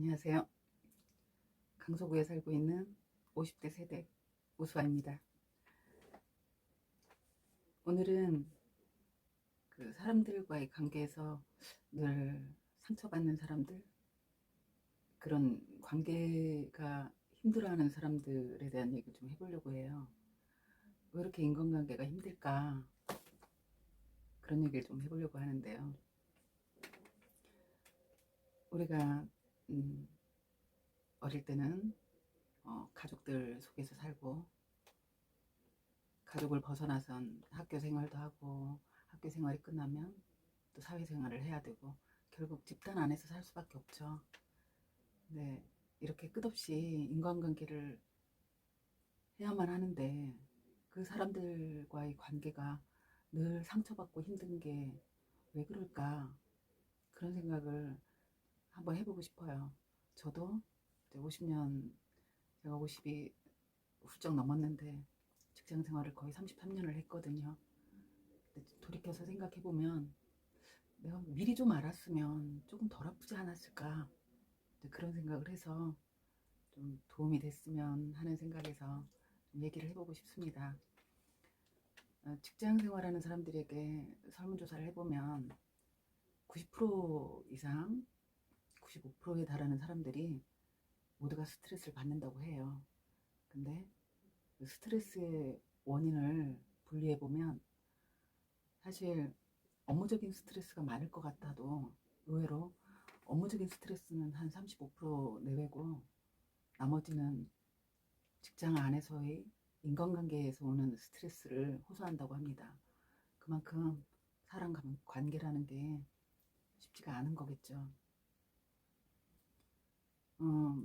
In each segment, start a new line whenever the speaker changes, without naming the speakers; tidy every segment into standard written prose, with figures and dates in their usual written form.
안녕하세요. 강서구에 살고 있는 50대 세대 오수아입니다. 오늘은 그 사람들과의 관계에서 늘 상처받는 사람들, 그런 관계가 힘들어하는 사람들에 대한 얘기를 좀 해보려고 해요. 왜 이렇게 인간관계가 힘들까? 그런 얘기를 좀 해보려고 하는데요. 우리가 어릴 때는 가족들 속에서 살고, 가족을 벗어나선 학교 생활도 하고, 학교 생활이 끝나면 또 사회생활을 해야 되고, 결국 집단 안에서 살 수밖에 없죠. 네, 이렇게 끝없이 인간관계를 해야만 하는데 그 사람들과의 관계가 늘 상처받고 힘든 게 왜 그럴까, 그런 생각을 한번 해보고 싶어요. 저도 이제 50년, 제가 50이 훌쩍 넘었는데 직장 생활을 거의 33년을 했거든요. 돌이켜서 생각해보면 내가 미리 좀 알았으면 조금 덜 아프지 않았을까, 그런 생각을 해서 좀 도움이 됐으면 하는 생각에서 좀 얘기를 해보고 싶습니다. 직장 생활하는 사람들에게 설문조사를 해보면 90% 이상, 95%에 달하는 사람들이 모두가 스트레스를 받는다고 해요. 근데 그 스트레스의 원인을 분리해보면 사실 업무적인 스트레스가 많을 것 같아도 의외로 업무적인 스트레스는 한 35% 내외고, 나머지는 직장 안에서의 인간관계에서 오는 스트레스를 호소한다고 합니다. 그만큼 사람 관계라는 게 쉽지가 않은 거겠죠.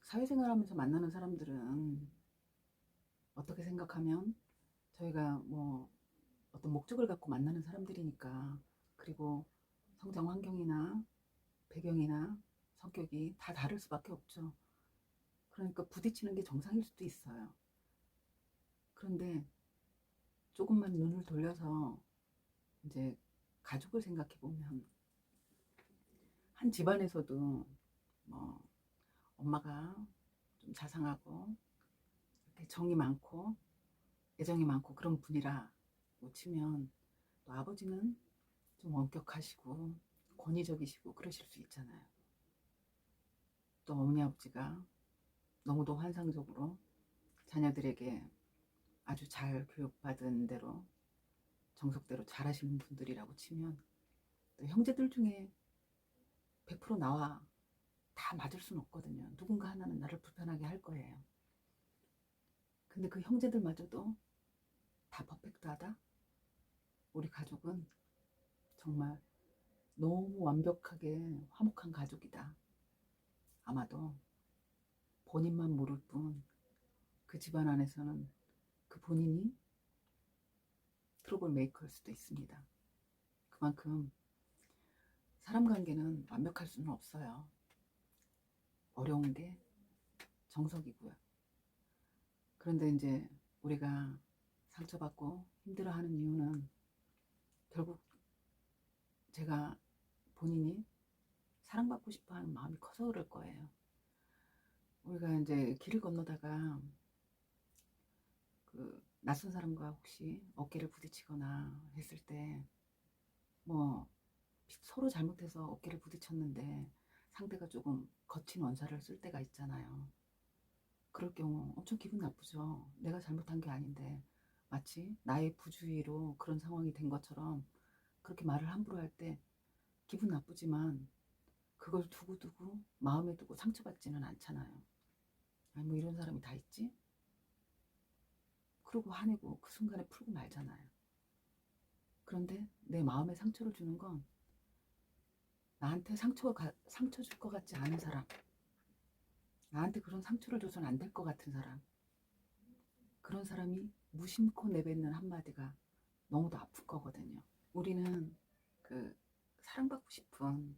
사회생활하면서 만나는 사람들은 어떻게 생각하면 저희가 뭐 어떤 목적을 갖고 만나는 사람들이니까, 그리고 성장 환경이나 배경이나 성격이 다 다를 수밖에 없죠. 그러니까 부딪히는 게 정상일 수도 있어요. 그런데 조금만 눈을 돌려서 이제 가족을 생각해 보면, 한 집안에서도 뭐 엄마가 좀 자상하고 이렇게 정이 많고 애정이 많고 그런 분이라고 치면, 또 아버지는 좀 엄격하시고 권위적이시고 그러실 수 있잖아요. 또 어머니 아버지가 너무도 환상적으로 자녀들에게 아주 잘 교육받은 대로 정석대로 잘하시는 분들이라고 치면, 또 형제들 중에 100% 나와 다 맞을 수는 없거든요. 누군가 하나는 나를 불편하게 할 거예요. 근데 그 형제들마저도 다 퍼펙트하다? 우리 가족은 정말 너무 완벽하게 화목한 가족이다. 아마도 본인만 모를 뿐 그 집안 안에서는 그 본인이 트러블 메이커일 수도 있습니다. 그만큼 사람 관계는 완벽할 수는 없어요. 어려운 게 정석이고요. 그런데 이제 우리가 상처받고 힘들어하는 이유는 결국 제가 본인이 사랑받고 싶어 하는 마음이 커서 그럴 거예요. 우리가 이제 길을 건너다가 그 낯선 사람과 혹시 어깨를 부딪히거나 했을 때, 뭐 서로 잘못해서 어깨를 부딪혔는데 상대가 조금 거친 언사를 쓸 때가 있잖아요. 그럴 경우 엄청 기분 나쁘죠. 내가 잘못한 게 아닌데 마치 나의 부주의로 그런 상황이 된 것처럼 그렇게 말을 함부로 할 때 기분 나쁘지만, 그걸 두고두고 마음에 두고 상처받지는 않잖아요. 아니 뭐 이런 사람이 다 있지? 그러고 화내고 그 순간에 풀고 말잖아요. 그런데 내 마음에 상처를 주는 건 나한테 상처 줄 것 같지 않은 사람, 나한테 그런 상처를 줘서는 안 될 것 같은 사람, 그런 사람이 무심코 내뱉는 한마디가 너무도 아픈 거거든요. 우리는 그 사랑받고 싶은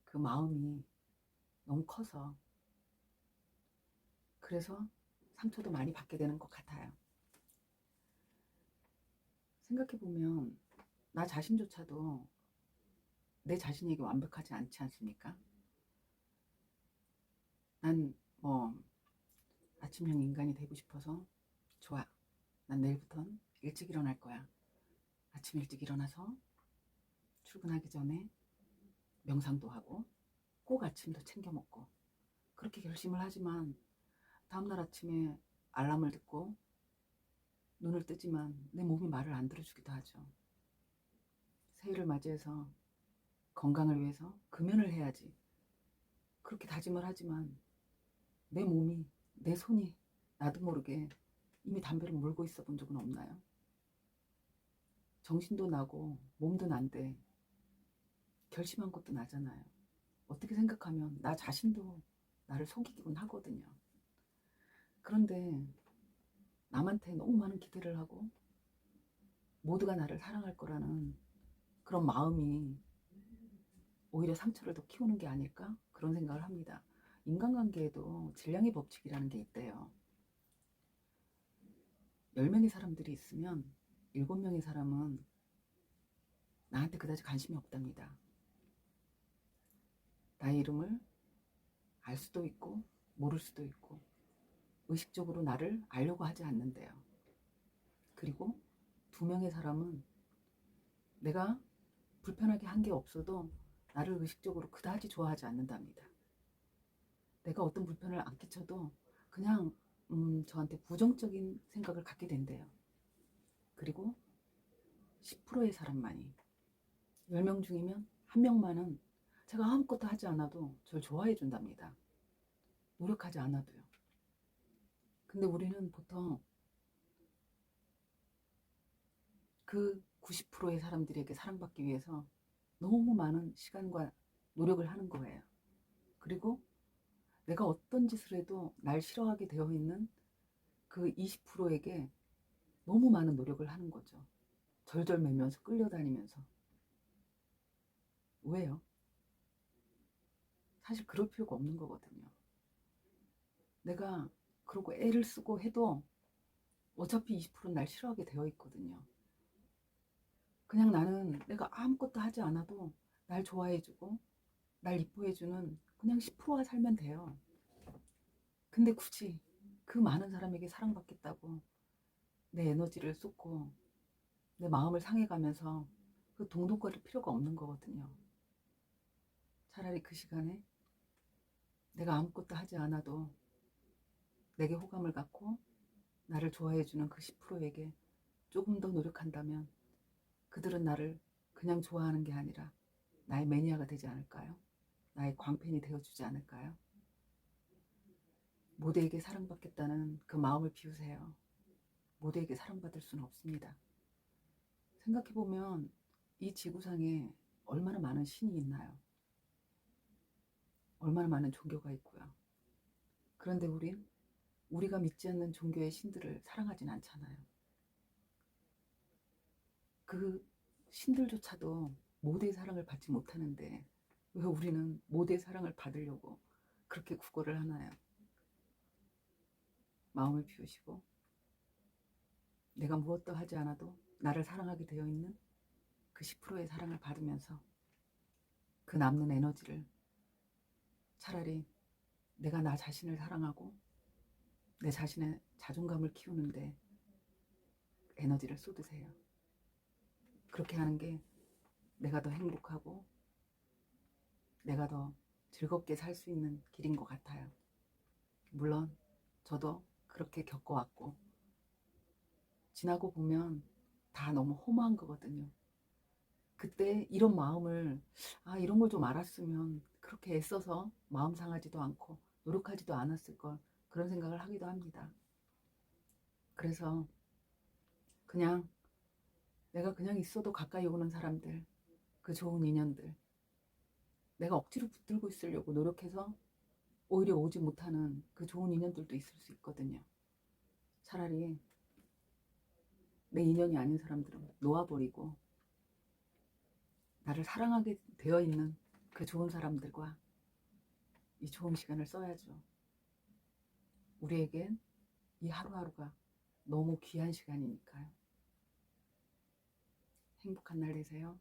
그 마음이 너무 커서, 그래서 상처도 많이 받게 되는 것 같아요. 생각해보면 나 자신조차도 내 자신에게 완벽하지 않지 않습니까? 난 뭐 아침형 인간이 되고 싶어서 좋아. 난 내일부턴 일찍 일어날 거야. 아침 일찍 일어나서 출근하기 전에 명상도 하고 꼭 아침도 챙겨 먹고 그렇게 결심을 하지만 다음날 아침에 알람을 듣고 눈을 뜨지만 내 몸이 말을 안 들어주기도 하죠. 새해를 맞이해서 건강을 위해서 금연을 해야지 그렇게 다짐을 하지만 내 몸이, 내 손이 나도 모르게 이미 담배를 물고 있어 본 적은 없나요? 정신도 나고 몸도 난데 결심한 것도 나잖아요. 어떻게 생각하면 나 자신도 나를 속이곤 하거든요. 그런데 남한테 너무 많은 기대를 하고 모두가 나를 사랑할 거라는 그런 마음이 오히려 상처를 더 키우는 게 아닐까? 그런 생각을 합니다. 인간관계에도 질량의 법칙이라는 게 있대요. 10명의 사람들이 있으면 7명의 사람은 나한테 그다지 관심이 없답니다. 나의 이름을 알 수도 있고 모를 수도 있고 의식적으로 나를 알려고 하지 않는데요. 그리고 2명의 사람은 내가 불편하게 한 게 없어도 나를 의식적으로 그다지 좋아하지 않는답니다. 내가 어떤 불편을 안 끼쳐도 그냥 저한테 부정적인 생각을 갖게 된대요. 그리고 10%의 사람만이 10명 중이면 1명만은 제가 아무것도 하지 않아도 저를 좋아해 준답니다. 노력하지 않아도요. 근데 우리는 보통 그 90%의 사람들에게 사랑받기 위해서 너무 많은 시간과 노력을 하는 거예요. 그리고 내가 어떤 짓을 해도 날 싫어하게 되어 있는 그 20%에게 너무 많은 노력을 하는 거죠. 절절매면서 끌려다니면서. 왜요? 사실 그럴 필요가 없는 거거든요. 내가 그러고 애를 쓰고 해도 어차피 20%는 날 싫어하게 되어 있거든요. 그냥 나는 내가 아무것도 하지 않아도 날 좋아해주고 날 이뻐해주는 그냥 10%와 살면 돼요. 근데 굳이 그 많은 사람에게 사랑받겠다고 내 에너지를 쏟고 내 마음을 상해가면서 그 동동거릴 필요가 없는 거거든요. 차라리 그 시간에 내가 아무것도 하지 않아도 내게 호감을 갖고 나를 좋아해주는 그 10%에게 조금 더 노력한다면 그들은 나를 그냥 좋아하는 게 아니라 나의 매니아가 되지 않을까요? 나의 광팬이 되어주지 않을까요? 모두에게 사랑받겠다는 그 마음을 비우세요. 모두에게 사랑받을 수는 없습니다. 생각해보면 이 지구상에 얼마나 많은 신이 있나요? 얼마나 많은 종교가 있고요. 그런데 우리가 믿지 않는 종교의 신들을 사랑하진 않잖아요. 그 신들조차도 모두의 사랑을 받지 못하는데 왜 우리는 모두의 사랑을 받으려고 그렇게 구걸을 하나요? 마음을 비우시고 내가 무엇도 하지 않아도 나를 사랑하게 되어 있는 그 10%의 사랑을 받으면서 그 남는 에너지를 차라리 내가 나 자신을 사랑하고 내 자신의 자존감을 키우는데 에너지를 쏟으세요. 그렇게 하는 게 내가 더 행복하고 내가 더 즐겁게 살 수 있는 길인 것 같아요. 물론 저도 그렇게 겪어왔고 지나고 보면 다 너무 허무한 거거든요. 그때 이런 마음을 이런 걸 좀 알았으면 그렇게 애써서 마음 상하지도 않고 노력하지도 않았을 걸 그런 생각을 하기도 합니다. 그래서 그냥 내가 그냥 있어도 가까이 오는 사람들, 그 좋은 인연들, 내가 억지로 붙들고 있으려고 노력해서 오히려 오지 못하는 그 좋은 인연들도 있을 수 있거든요. 차라리 내 인연이 아닌 사람들은 놓아버리고 나를 사랑하게 되어 있는 그 좋은 사람들과 이 좋은 시간을 써야죠. 우리에겐 이 하루하루가 너무 귀한 시간이니까요. 행복한 날 되세요.